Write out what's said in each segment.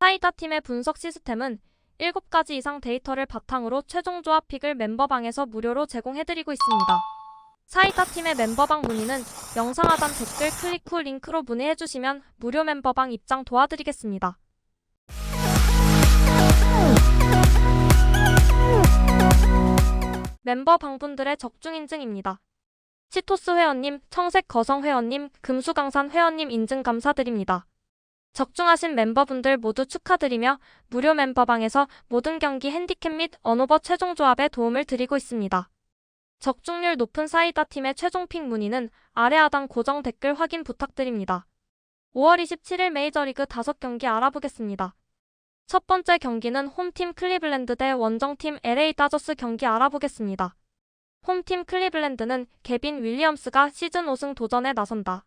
사이다 팀의 분석 시스템은 7가지 이상 데이터를 바탕으로 최종 조합 픽을 멤버방에서 무료로 제공해드리고 있습니다. 사이다 팀의 멤버방 문의는 영상 하단 댓글 클릭 후 링크로 문의해주시면 무료 멤버방 입장 도와드리겠습니다. 멤버방분들의 적중 인증입니다. 치토스 회원님, 청색 거성 회원님, 금수강산 회원님 인증 감사드립니다. 적중하신 멤버분들 모두 축하드리며 무료 멤버방에서 모든 경기 핸디캡 및 언오버 최종 조합에 도움을 드리고 있습니다. 적중률 높은 사이다 팀의 최종 픽 문의는 아래 하단 고정 댓글 확인 부탁드립니다. 5월 27일 메이저리그 5경기 알아보겠습니다. 첫 번째 경기는 홈팀 클리블랜드 대 원정팀 LA 다저스 경기 알아보겠습니다. 홈팀 클리블랜드는 개빈 윌리엄스가 시즌 5승 도전에 나선다.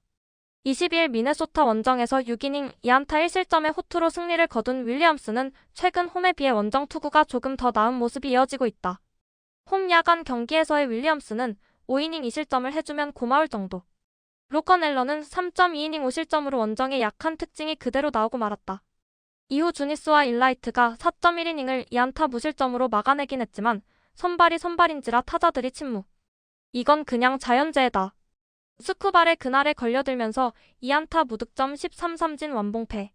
22일 미네소타 원정에서 6이닝 2안타 1실점의 호투로 승리를 거둔 윌리엄스는 최근 홈에 비해 원정 투구가 조금 더 나은 모습이 이어지고 있다. 홈 야간 경기에서의 윌리엄스는 5이닝 2실점을 해주면 고마울 정도. 로컨 앨런은 3.2이닝 5실점으로 원정의 약한 특징이 그대로 나오고 말았다. 이후 주니스와 일라이트가 4.1이닝을 2안타 무실점으로 막아내긴 했지만 선발이 선발인지라 타자들이 침묵. 이건 그냥 자연재해다. 스쿠발의 그날에 걸려들면서 2안타 무득점 13삼진 완봉패.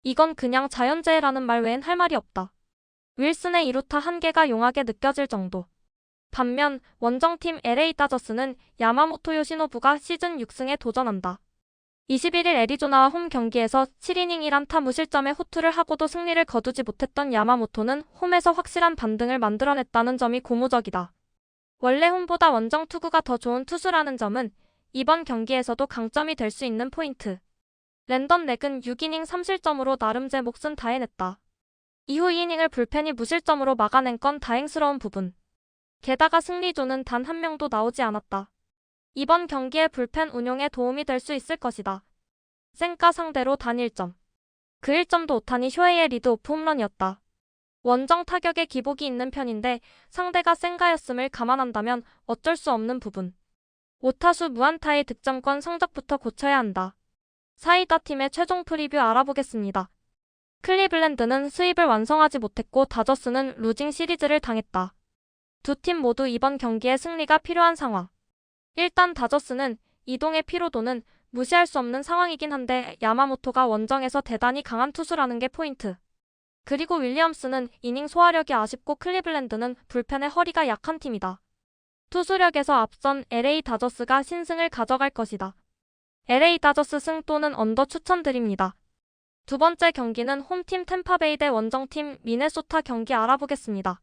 이건 그냥 자연재해라는 말 외엔 할 말이 없다. 윌슨의 2루타 한계가 용하게 느껴질 정도. 반면 원정팀 LA 다저스는 야마모토 요시노부가 시즌 6승에 도전한다. 21일 애리조나와 홈 경기에서 7이닝 1안타 무실점의 호투를 하고도 승리를 거두지 못했던 야마모토는 홈에서 확실한 반등을 만들어냈다는 점이 고무적이다. 원래 홈보다 원정 투구가 더 좋은 투수라는 점은 이번 경기에서도 강점이 될 수 있는 포인트. 랜던 렉은 6이닝 3실점으로 나름 제 몫은 다해냈다. 이후 2이닝을 불펜이 무실점으로 막아낸 건 다행스러운 부분. 게다가 승리조는 단 한 명도 나오지 않았다. 이번 경기의 불펜 운용에 도움이 될 수 있을 것이다. 센카 상대로 단 1점. 그 1점도 오타니 쇼헤이의 리드오프 홈런이었다. 원정 타격에 기복이 있는 편인데 상대가 센카였음을 감안한다면 어쩔 수 없는 부분. 5타수 무안타의 득점권 성적부터 고쳐야 한다. 사이다 팀의 최종 프리뷰 알아보겠습니다. 클리블랜드는 스윕을 완성하지 못했고 다저스는 루징 시리즈를 당했다. 두 팀 모두 이번 경기에 승리가 필요한 상황. 일단 다저스는 이동의 피로도는 무시할 수 없는 상황이긴 한데 야마모토가 원정에서 대단히 강한 투수라는 게 포인트. 그리고 윌리엄스는 이닝 소화력이 아쉽고 클리블랜드는 불펜의 허리가 약한 팀이다. 투수력에서 앞선 LA 다저스가 신승을 가져갈 것이다. LA 다저스 승 또는 언더 추천드립니다. 두 번째 경기는 홈팀 템파베이 대 원정팀 미네소타 경기 알아보겠습니다.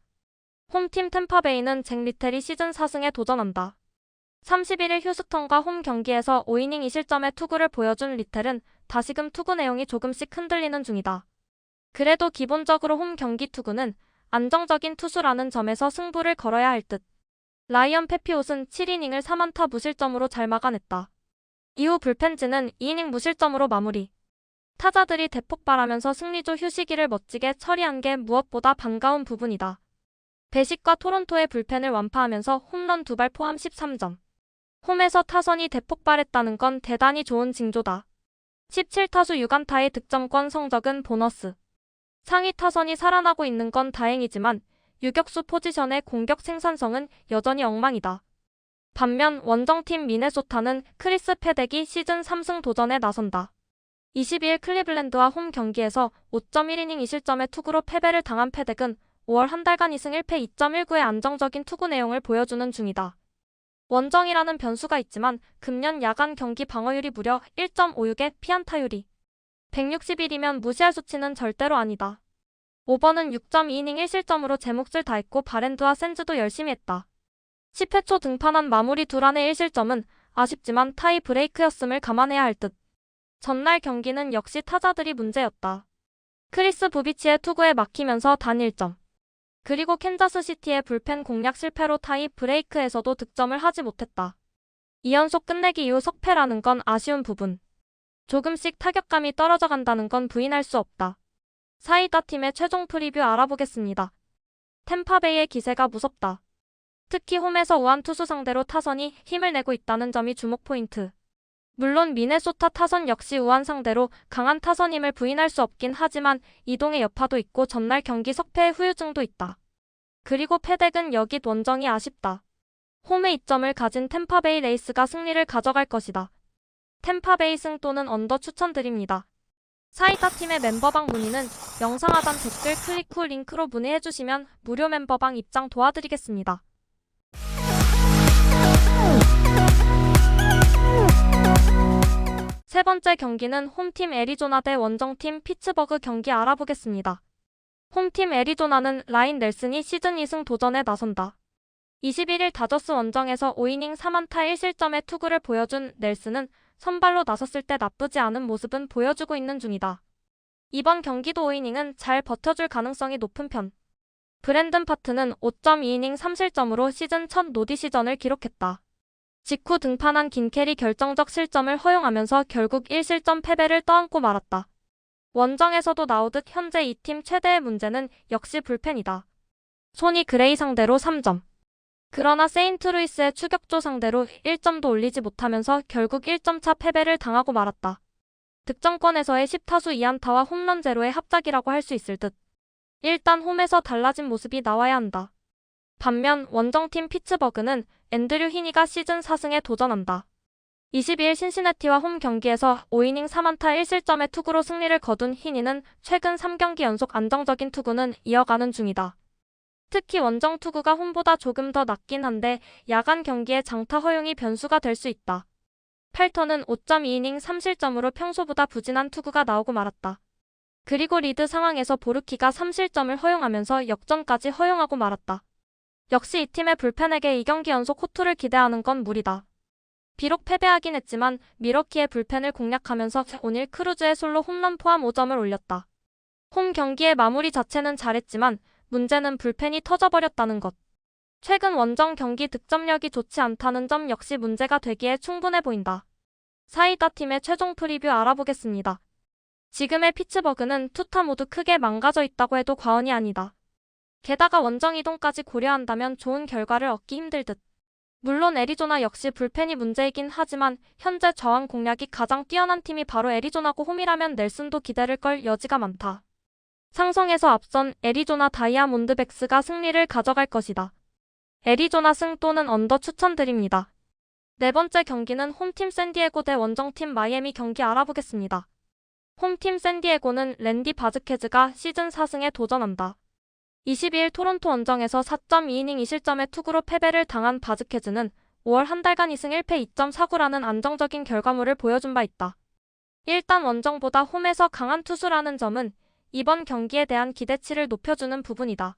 홈팀 템파베이는 잭 리텔이 시즌 4승에 도전한다. 31일 휴스턴과 홈 경기에서 5이닝 2실점의 투구를 보여준 리텔은 다시금 투구 내용이 조금씩 흔들리는 중이다. 그래도 기본적으로 홈 경기 투구는 안정적인 투수라는 점에서 승부를 걸어야 할 듯. 라이언 페피옷은 7이닝을 3안타 무실점으로 잘 막아냈다. 이후 불펜진은 2이닝 무실점으로 마무리. 타자들이 대폭발하면서 승리조 휴식기를 멋지게 처리한 게 무엇보다 반가운 부분이다. 배식과 토론토의 불펜을 완파하면서 홈런 2발 포함 13점. 홈에서 타선이 대폭발했다는 건 대단히 좋은 징조다. 17타수 6안타의 득점권 성적은 보너스. 상위 타선이 살아나고 있는 건 다행이지만 유격수 포지션의 공격 생산성은 여전히 엉망이다. 반면 원정팀 미네소타는 크리스 패덱이 시즌 3승 도전에 나선다. 22일 클리블랜드와 홈 경기에서 5.1이닝 2실점의 투구로 패배를 당한 패덱은 5월 한 달간 2승 1패 2.19의 안정적인 투구 내용을 보여주는 중이다. 원정이라는 변수가 있지만 금년 야간 경기 방어율이 무려 1.56의 피안타율이 161이면 무시할 수치는 절대로 아니다. 5번은 6.2이닝 1실점으로 제 몫을 다했고 바랜드와 센즈도 열심히 했다. 10회 초 등판한 마무리 두란의 1실점은 아쉽지만 타이 브레이크였음을 감안해야 할 듯. 전날 경기는 역시 타자들이 문제였다. 크리스 부비치의 투구에 막히면서 단 1점. 그리고 캔자스시티의 불펜 공략 실패로 타이 브레이크에서도 득점을 하지 못했다. 2연속 끝내기 이후 석패라는 건 아쉬운 부분. 조금씩 타격감이 떨어져 간다는 건 부인할 수 없다. 사이다 팀의 최종 프리뷰 알아보겠습니다. 템파베이의 기세가 무섭다. 특히 홈에서 우한 투수 상대로 타선이 힘을 내고 있다는 점이 주목 포인트. 물론 미네소타 타선 역시 우한 상대로 강한 타선임을 부인할 수 없긴 하지만 이동의 여파도 있고 전날 경기 석패의 후유증도 있다. 그리고 패덱은 여기 원정이 아쉽다. 홈에 이점을 가진 템파베이 레이스가 승리를 가져갈 것이다. 템파베이 승 또는 언더 추천드립니다. 사이다 팀의 멤버방 문의는 영상 하단 댓글 클릭 후 링크로 문의해주시면 무료 멤버방 입장 도와드리겠습니다. 세 번째 경기는 홈팀 애리조나 대 원정팀 피츠버그 경기 알아보겠습니다. 홈팀 애리조나는 라인 넬슨이 시즌 2승 도전에 나선다. 21일 다저스 원정에서 5이닝 3안타 1실점의 투구를 보여준 넬슨은 선발로 나섰을 때 나쁘지 않은 모습은 보여주고 있는 중이다. 이번 경기도 5이닝은 잘 버텨줄 가능성이 높은 편. 브랜든 파트는 5.2이닝 3실점으로 시즌 첫 노디 시전을 기록했다. 직후 등판한 긴켈이 결정적 실점을 허용하면서 결국 1실점 패배를 떠안고 말았다. 원정에서도 나오듯 현재 이 팀 최대의 문제는 역시 불펜이다. 소니 그레이 상대로 3점. 그러나 세인트루이스의 추격조 상대로 1점도 올리지 못하면서 결국 1점차 패배를 당하고 말았다. 득점권에서의 10타수 2안타와 홈런 제로의 합작이라고 할 수 있을 듯. 일단 홈에서 달라진 모습이 나와야 한다. 반면 원정팀 피츠버그는 앤드류 히니가 시즌 4승에 도전한다. 22일 신시내티와 홈 경기에서 5이닝 3안타 1실점의 투구로 승리를 거둔 히니는 최근 3경기 연속 안정적인 투구는 이어가는 중이다. 특히 원정 투구가 홈보다 조금 더 낮긴 한데 야간 경기에 장타 허용이 변수가 될 수 있다. 팔턴은 5.2이닝 3실점으로 평소보다 부진한 투구가 나오고 말았다. 그리고 리드 상황에서 보르키가 3실점을 허용하면서 역전까지 허용하고 말았다. 역시 이 팀의 불펜에게 2경기 연속 호투를 기대하는 건 무리다. 비록 패배하긴 했지만 미러키의 불펜을 공략하면서 오닐 크루즈의 솔로 홈런 포함 5점을 올렸다. 홈 경기의 마무리 자체는 잘했지만 문제는 불펜이 터져버렸다는 것. 최근 원정 경기 득점력이 좋지 않다는 점 역시 문제가 되기에 충분해 보인다. 사이다 팀의 최종 프리뷰 알아보겠습니다. 지금의 피츠버그는 투타 모두 크게 망가져 있다고 해도 과언이 아니다. 게다가 원정 이동까지 고려한다면 좋은 결과를 얻기 힘들 듯. 물론 애리조나 역시 불펜이 문제이긴 하지만 현재 저항 공략이 가장 뛰어난 팀이 바로 애리조나고 홈이라면 넬슨도 기대를 걸 여지가 많다. 상성에서 앞선 애리조나 다이아몬드백스가 승리를 가져갈 것이다. 애리조나 승 또는 언더 추천드립니다. 네 번째 경기는 홈팀 샌디에고 대 원정팀 마이애미 경기 알아보겠습니다. 홈팀 샌디에고는 랜디 바즈케즈가 시즌 4승에 도전한다. 22일 토론토 원정에서 4.2이닝 2실점의 투구로 패배를 당한 바즈케즈는 5월 한 달간 2승 1패 2.49라는 안정적인 결과물을 보여준 바 있다. 일단 원정보다 홈에서 강한 투수라는 점은 이번 경기에 대한 기대치를 높여주는 부분이다.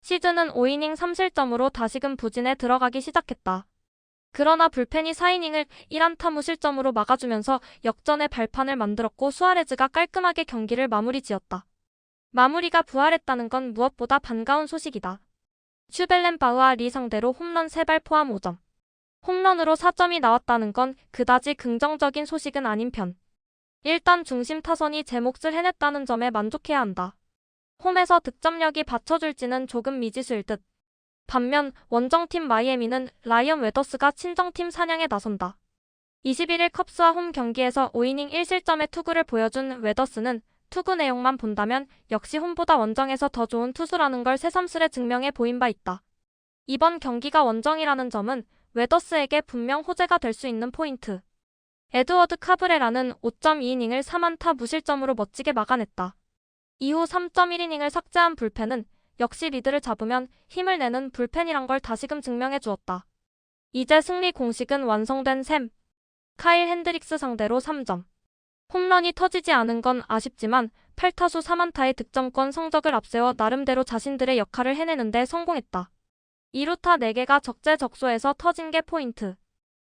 시즌은 5이닝 3실점으로 다시금 부진에 들어가기 시작했다. 그러나 불펜이 4이닝을 1안타 무실점으로 막아주면서 역전의 발판을 만들었고 수아레즈가 깔끔하게 경기를 마무리 지었다. 마무리가 부활했다는 건 무엇보다 반가운 소식이다. 슈벨렌바흐와 리 상대로 홈런 3발 포함 5점. 홈런으로 4점이 나왔다는 건 그다지 긍정적인 소식은 아닌 편. 일단 중심 타선이 제 몫을 해냈다는 점에 만족해야 한다. 홈에서 득점력이 받쳐줄지는 조금 미지수일 듯. 반면 원정팀 마이애미는 라이언 웨더스가 친정팀 사냥에 나선다. 21일 컵스와 홈 경기에서 5이닝 1실점의 투구를 보여준 웨더스는 투구 내용만 본다면 역시 홈보다 원정에서 더 좋은 투수라는 걸 새삼스레 증명해 보인 바 있다. 이번 경기가 원정이라는 점은 웨더스에게 분명 호재가 될 수 있는 포인트. 에드워드 카브레라는 5.2이닝을 3안타 무실점으로 멋지게 막아냈다. 이후 3.1이닝을 삭제한 불펜은 역시 리드를 잡으면 힘을 내는 불펜이란 걸 다시금 증명해 주었다. 이제 승리 공식은 완성된 셈. 카일 핸드릭스 상대로 3점. 홈런이 터지지 않은 건 아쉽지만 8타수 3안타의 득점권 성적을 앞세워 나름대로 자신들의 역할을 해내는데 성공했다. 2루타 4개가 적재적소에서 터진 게 포인트.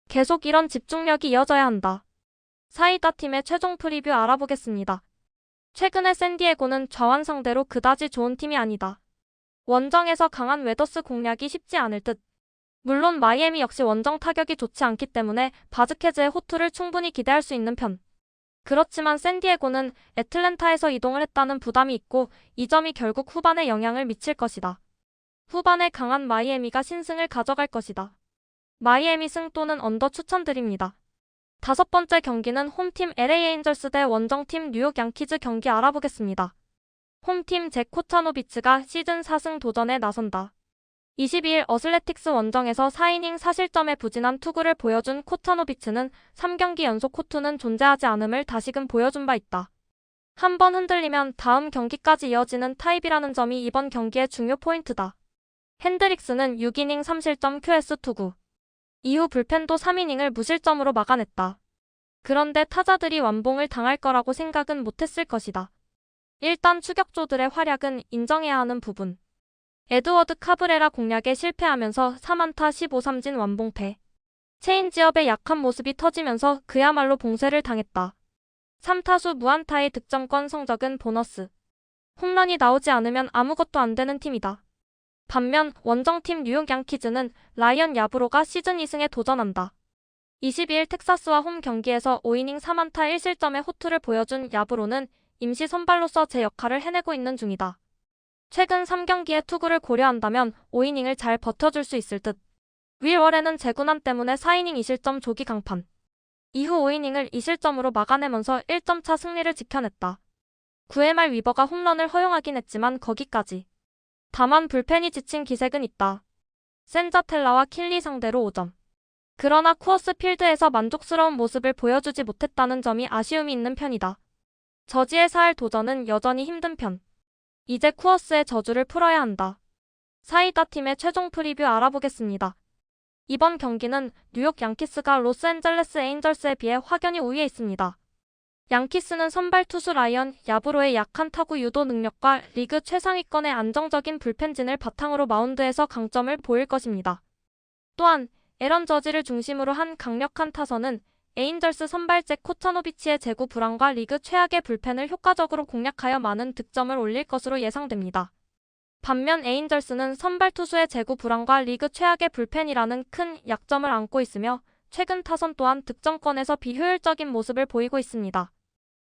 계속 이런 집중력이 이어져야 한다. 사이다 팀의 최종 프리뷰 알아보겠습니다. 최근의 샌디에고는 좌완 상대로 그다지 좋은 팀이 아니다. 원정에서 강한 웨더스 공략이 쉽지 않을 듯. 물론 마이애미 역시 원정 타격이 좋지 않기 때문에 바즈케즈의 호투를 충분히 기대할 수 있는 편. 그렇지만 샌디에고는 애틀랜타에서 이동을 했다는 부담이 있고 이 점이 결국 후반에 영향을 미칠 것이다. 후반에 강한 마이애미가 신승을 가져갈 것이다. 마이애미 승 또는 언더 추천드립니다. 5번째 경기는 홈팀 LA 에인절스 대 원정팀 뉴욕 양키즈 경기 알아보겠습니다. 홈팀 잭 코차노비츠가 시즌 4승 도전에 나선다. 22일 어슬레틱스 원정에서 4이닝 4실점의 부진한 투구를 보여준 코차노비츠는 3경기 연속 호투는 존재하지 않음을 다시금 보여준 바 있다. 한 번 흔들리면 다음 경기까지 이어지는 타입이라는 점이 이번 경기의 중요 포인트다. 핸드릭스는 6이닝 3실점 QS 투구. 이후 불펜도 3이닝을 무실점으로 막아냈다. 그런데 타자들이 완봉을 당할 거라고 생각은 못했을 것이다. 일단 추격조들의 활약은 인정해야 하는 부분. 에드워드 카브레라 공략에 실패하면서 3안타 15삼진 완봉패. 체인지업의 약한 모습이 터지면서 그야말로 봉쇄를 당했다. 3타수 무안타의 득점권 성적은 보너스. 홈런이 나오지 않으면 아무것도 안 되는 팀이다. 반면 원정팀 뉴욕 양키즈는 라이언 야브로가 시즌 2승에 도전한다. 22일 텍사스와 홈 경기에서 5이닝 3안타 1실점의 호투를 보여준 야브로는 임시 선발로서 제 역할을 해내고 있는 중이다. 최근 3경기의 투구를 고려한다면 5이닝을 잘 버텨줄 수 있을 듯. 윌월에는 재구난 때문에 4이닝 2실점 조기 강판. 이후 5이닝을 2실점으로 막아내면서 1점차 승리를 지켜냈다. 9회 말 위버가 홈런을 허용하긴 했지만 거기까지. 다만 불펜이 지친 기색은 있다. 센자텔라와 킬리 상대로 5점. 그러나 쿠어스 필드에서 만족스러운 모습을 보여주지 못했다는 점이 아쉬움이 있는 편이다. 저지의 4할 도전은 여전히 힘든 편. 이제 쿠어스의 저주를 풀어야 한다. 사이다 팀의 최종 프리뷰 알아보겠습니다. 이번 경기는 뉴욕 양키스가 로스앤젤레스 에인절스에 비해 확연히 우위에 있습니다. 양키스는 선발 투수 라이언 야브로의 약한 타구 유도 능력과 리그 최상위권의 안정적인 불펜진을 바탕으로 마운드에서 강점을 보일 것입니다. 또한 에런 저지를 중심으로 한 강력한 타선은 에인절스 선발 잭 코차노비치의 제구 불안과 리그 최악의 불펜을 효과적으로 공략하여 많은 득점을 올릴 것으로 예상됩니다. 반면 에인절스는 선발 투수의 제구 불안과 리그 최악의 불펜이라는 큰 약점을 안고 있으며 최근 타선 또한 득점권에서 비효율적인 모습을 보이고 있습니다.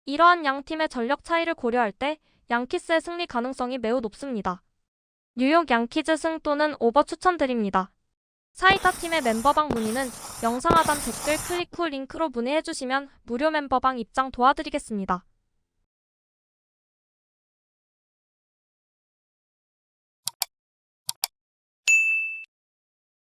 이러한 양 팀의 전력 차이를 고려할 때 양키스의 승리 가능성이 매우 높습니다. 뉴욕 양키즈 승 또는 오버 추천드립니다. 사이다 팀의 멤버방 문의는 영상 하단 댓글 클릭 후 링크로 문의해주시면 무료 멤버방 입장 도와드리겠습니다.